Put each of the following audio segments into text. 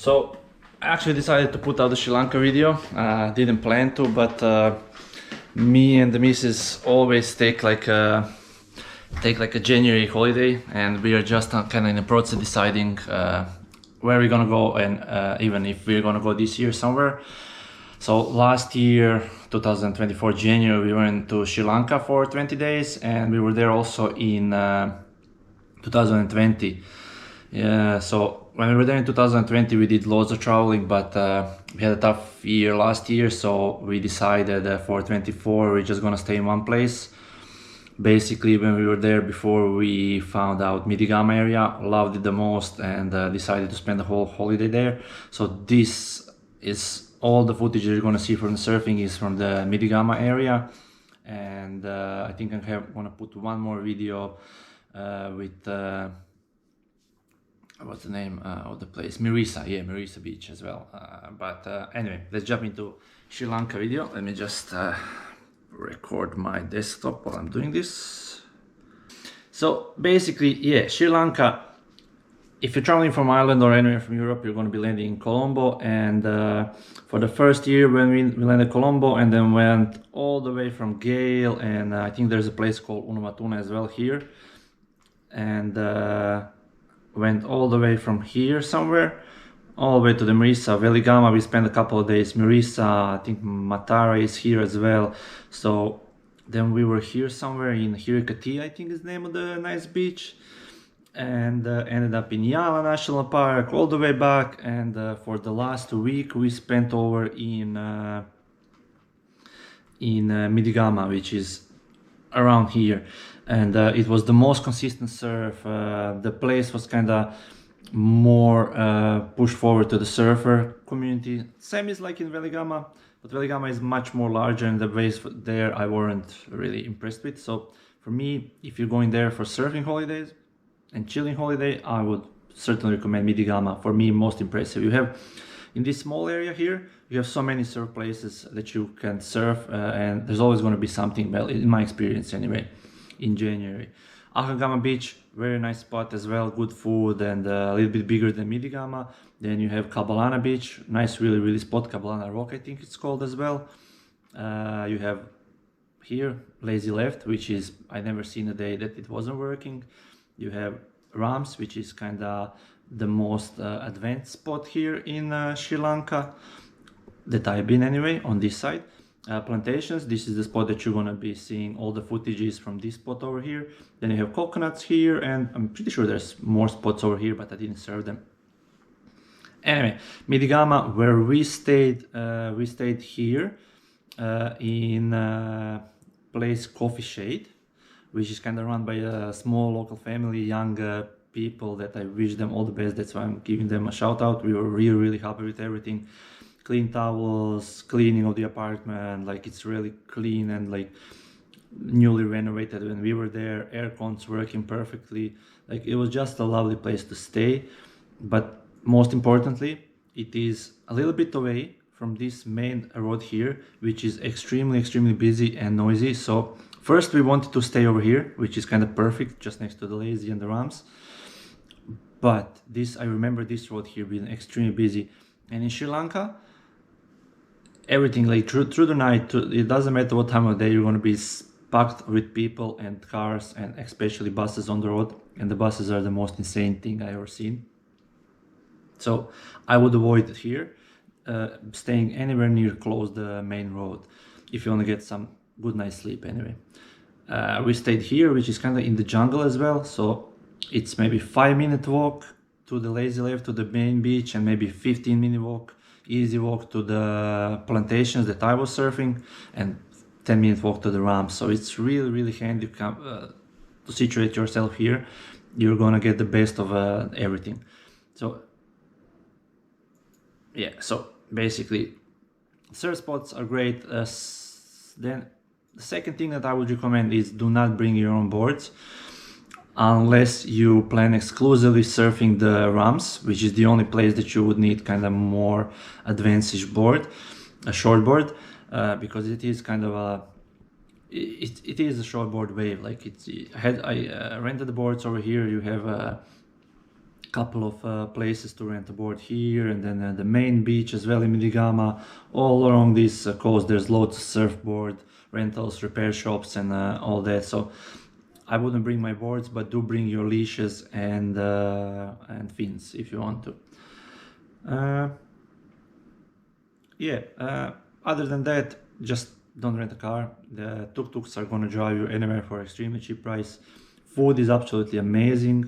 So I actually decided to put out the Sri Lanka video. Didn't plan to, but me and the missus always take like a January holiday, and we are just kind of in the process of deciding where we're gonna go, and even if we're gonna go this year somewhere. So last year, 2024 January, we went to Sri Lanka for 20 days, and we were there also in 2020. Yeah, so when we were there in 2020, we did loads of traveling, but we had a tough year last year, so we decided for 24 we're just gonna stay in one place. Basically, when we were there before, we found out Midigama area, loved it the most, and decided to spend the whole holiday there. So this is all the footage you're gonna see from the surfing is from the Midigama area, and I think I'm gonna put one more video with what's the name of the place? Mirisa, yeah, Mirisa Beach as well. But anyway, let's jump into Sri Lanka video. Let me just record my desktop while I'm doing this. So basically, yeah, Sri Lanka, if you're traveling from Ireland or anywhere from Europe, you're going to be landing in Colombo. And for the first year when we landed Colombo, and then went all the way from Gale, and I think there's a place called Unumatuna as well here, and went all the way from here somewhere all the way to the Mirisa. Veligama, we spent a couple of days. Mirisa, I think Matara is here as well. So then we were here somewhere in Hirikati, I think is the name of the nice beach, and ended up in Yala National Park all the way back. And for the last week we spent over in Midigama, which is around here, and it was the most consistent surf. The place was kind of more pushed forward to the surfer community, same as like in Veligama, but Veligama is much more larger, and the waves there I weren't really impressed with. So for me, if you're going there for surfing holidays and chilling holiday, I would certainly recommend Midigama. For me, most impressive. You have in this small area here, you have so many surf places that you can surf, and there's always going to be something, well, in my experience anyway, in January. Akagama Beach, very nice spot as well, good food, and a little bit bigger than Midigama. Then you have Kabalana Beach, nice really spot, Kabalana Rock I think it's called as well. You have here Lazy Left, which is, I never seen a day that it wasn't working. You have Rams, which is kind of the most advanced spot here in Sri Lanka that I've been anyway, on this side. Plantations, this is the spot that you're gonna be seeing all the footages from this spot over here. Then you have coconuts here, and I'm pretty sure there's more spots over here, but I didn't serve them. Anyway, Midigama, where we stayed here in a place Coffee Shade, which is kind of run by a small local family, young people that I wish them all the best. That's why I'm giving them a shout out. We were really happy with everything. Clean towels, cleaning of the apartment, like it's really clean and like newly renovated when we were there. Air cons working perfectly. Like it was just a lovely place to stay. But most importantly, it is a little bit away from this main road here, which is extremely busy and noisy. So first we wanted to stay over here, which is kind of perfect, just next to the Lazy and the Rams. But I remember this road here being extremely busy. And in Sri Lanka, everything like through the night, it doesn't matter what time of day, you're going to be packed with people and cars, and especially buses on the road. And the buses are the most insane thing I ever seen. So I would avoid it here, staying anywhere near close the main road, if you want to get some good night's sleep anyway. We stayed here, which is kind of in the jungle as well, so it's maybe 5-minute walk to the Lazy Left, to the main beach, and maybe 15-minute walk, easy walk to the plantations that I was surfing, and 10-minute walk to the Rams. So it's really handy to situate yourself here. You're gonna get the best of everything. So yeah, so basically surf spots are great. Then the second thing that I would recommend is do not bring your own boards unless you plan exclusively surfing the Rams, which is the only place that you would need kind of more advanced board, a short board, because it is kind of a it is a short board wave. Like I rented the boards over here. You have couple of places to rent a board here, and then the main beach as well in Midigama. All along this coast there's loads of surfboard rentals, repair shops, and all that. So I wouldn't bring my boards, but do bring your leashes and fins if you want to. Other than that, just don't rent a car. The tuk-tuks are gonna drive you anywhere for extremely cheap price. Food is absolutely amazing.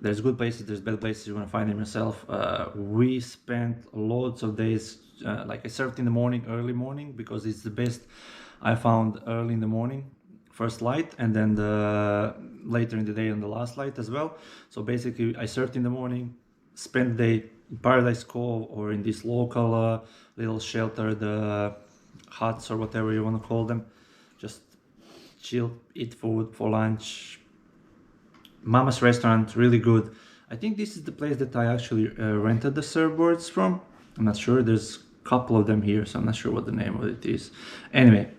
There's good places, there's bad places, you're gonna find them yourself. We spent loads of days, like I surfed in the morning, early morning, because it's the best I found early in the morning, first light, and then later in the day on the last light as well. So basically I surfed in the morning, spent the day in Paradise Cove or in this local little sheltered huts or whatever you want to call them. Just chill, eat food for lunch. Mama's restaurant, really good. I think this is the place that I actually rented the surfboards from. I'm not sure, there's a couple of them here, so I'm not sure what the name of it is. Anyway,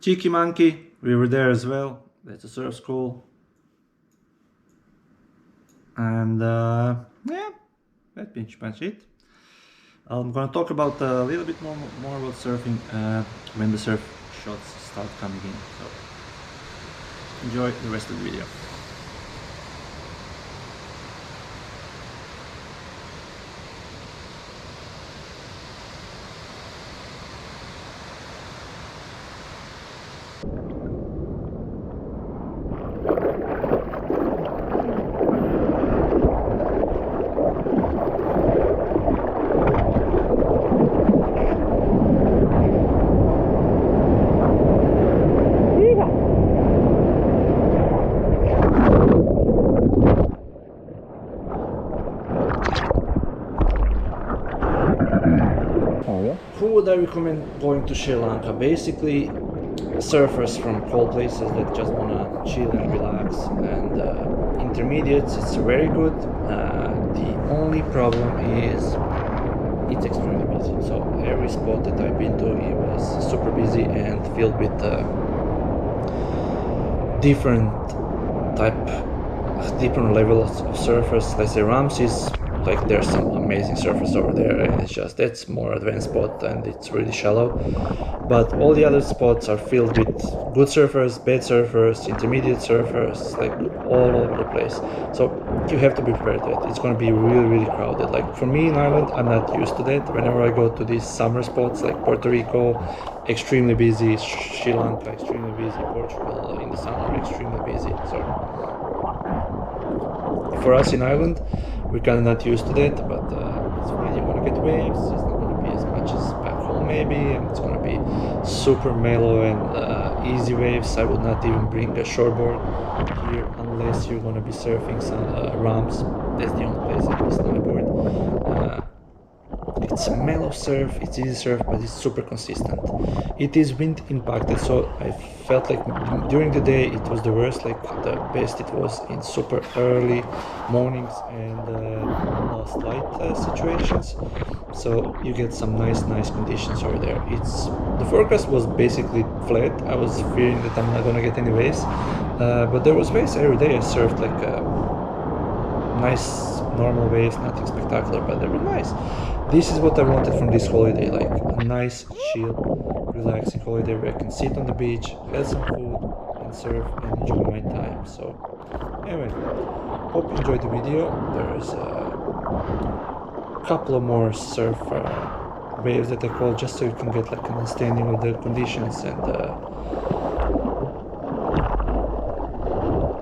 Cheeky Monkey, we were there as well. That's a surf school. And yeah, that's pretty much it. I'm gonna talk about a little bit more about surfing when the surf shots start coming in. So enjoy the rest of the video. Who would I recommend going to Sri Lanka? Basically, surfers from cold places that just wanna chill and relax, and intermediates, it's very good. The only problem is it's extremely busy. So every spot that I've been to, it was super busy and filled with different levels of surfers. Let's say Ramses, like there's some amazing surfers over there, and it's just, that's more advanced spot and it's really shallow. But all the other spots are filled with good surfers, bad surfers, intermediate surfers, like all over the place. So you have to be prepared to it. It's going to be really, really crowded. Like for me in Ireland, I'm not used to that. Whenever I go to these summer spots like Puerto Rico, extremely busy, Sri Lanka, extremely busy, Portugal in the summer, extremely busy. So for us in Ireland, we're kind of not used to that, but it's fine. You're gonna get waves. It's not gonna be as much as back home maybe, and it's gonna be super mellow and easy waves. I would not even bring a shortboard here unless you're gonna be surfing some ramps. That's the only place I can snowboard. It's a mellow surf, it's easy surf, but it's super consistent. It is wind impacted, so I felt like during the day it was the worst. Like the best it was in super early mornings and last light situations. So you get some nice conditions over there. The forecast was basically flat. I was fearing that I'm not gonna get any waves, but there was waves every day. I surfed like nice normal waves, nothing spectacular, but they were nice. This is what I wanted from this holiday, like a nice, chill, relaxing holiday where I can sit on the beach, have some food, and surf and enjoy my time. So anyway, hope you enjoyed the video. There's a couple of more surf waves that I call, just so you can get like an understanding of the conditions. And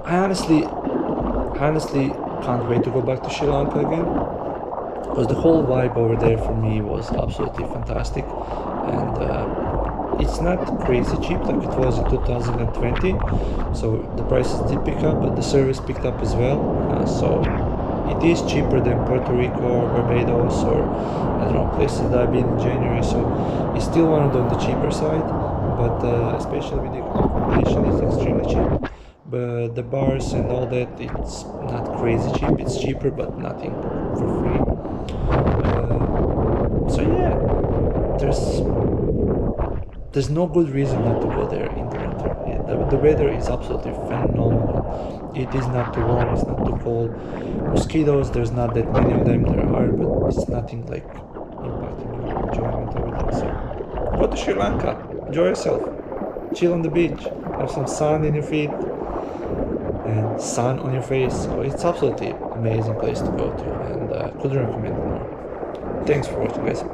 I honestly can't wait to go back to Sri Lanka again, because the whole vibe over there for me was absolutely fantastic. And it's not crazy cheap like it was in 2020, so the prices did pick up, but the service picked up as well. So it is cheaper than Puerto Rico or Barbados or I don't know, places that I've been in January, so it's still one of the cheaper side, but especially with the accommodation is extremely cheap. But the bars and all that, it's not crazy cheap. It's cheaper, but nothing for free. So yeah, there's no good reason not to go there in the winter. Yeah, the weather is absolutely phenomenal. It is not too warm, it's not too cold. Mosquitoes, there's not that many of them. There are, but it's nothing like impacting your enjoyment over there. So go to Sri Lanka, enjoy yourself, chill on the beach, have some sun in your feet and sun on your face. So it's absolutely amazing place to go to, and couldn't recommend it more. Thanks for watching, guys.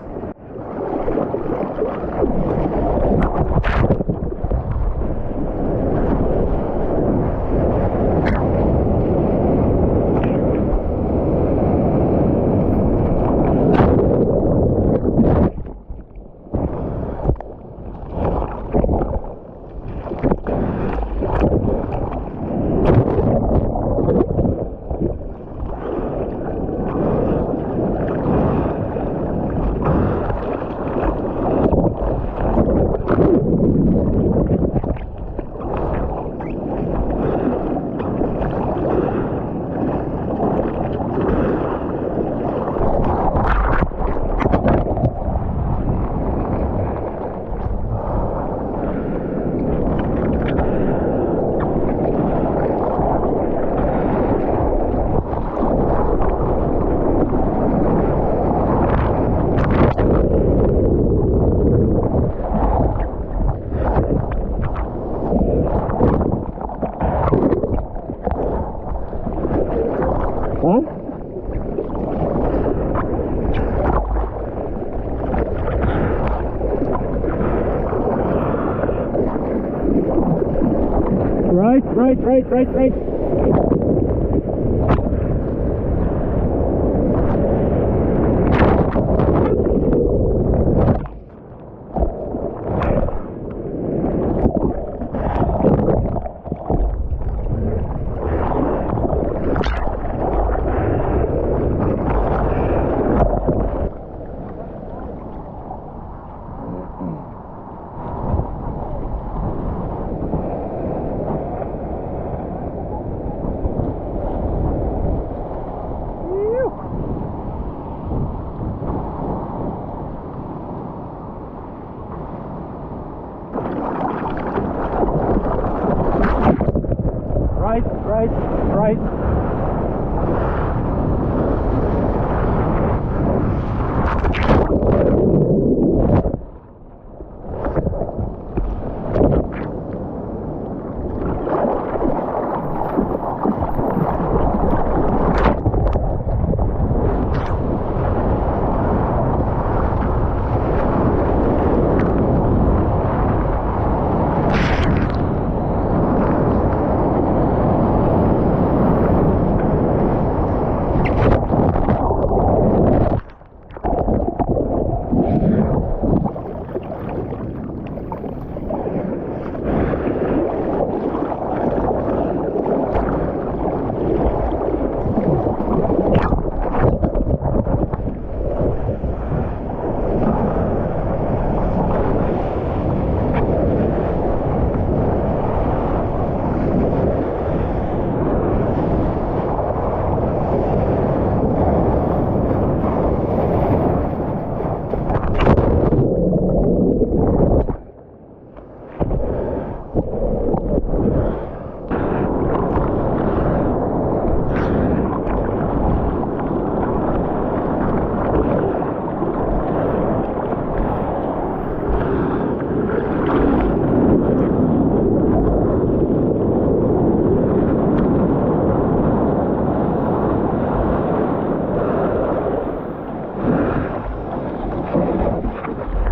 Right. Right.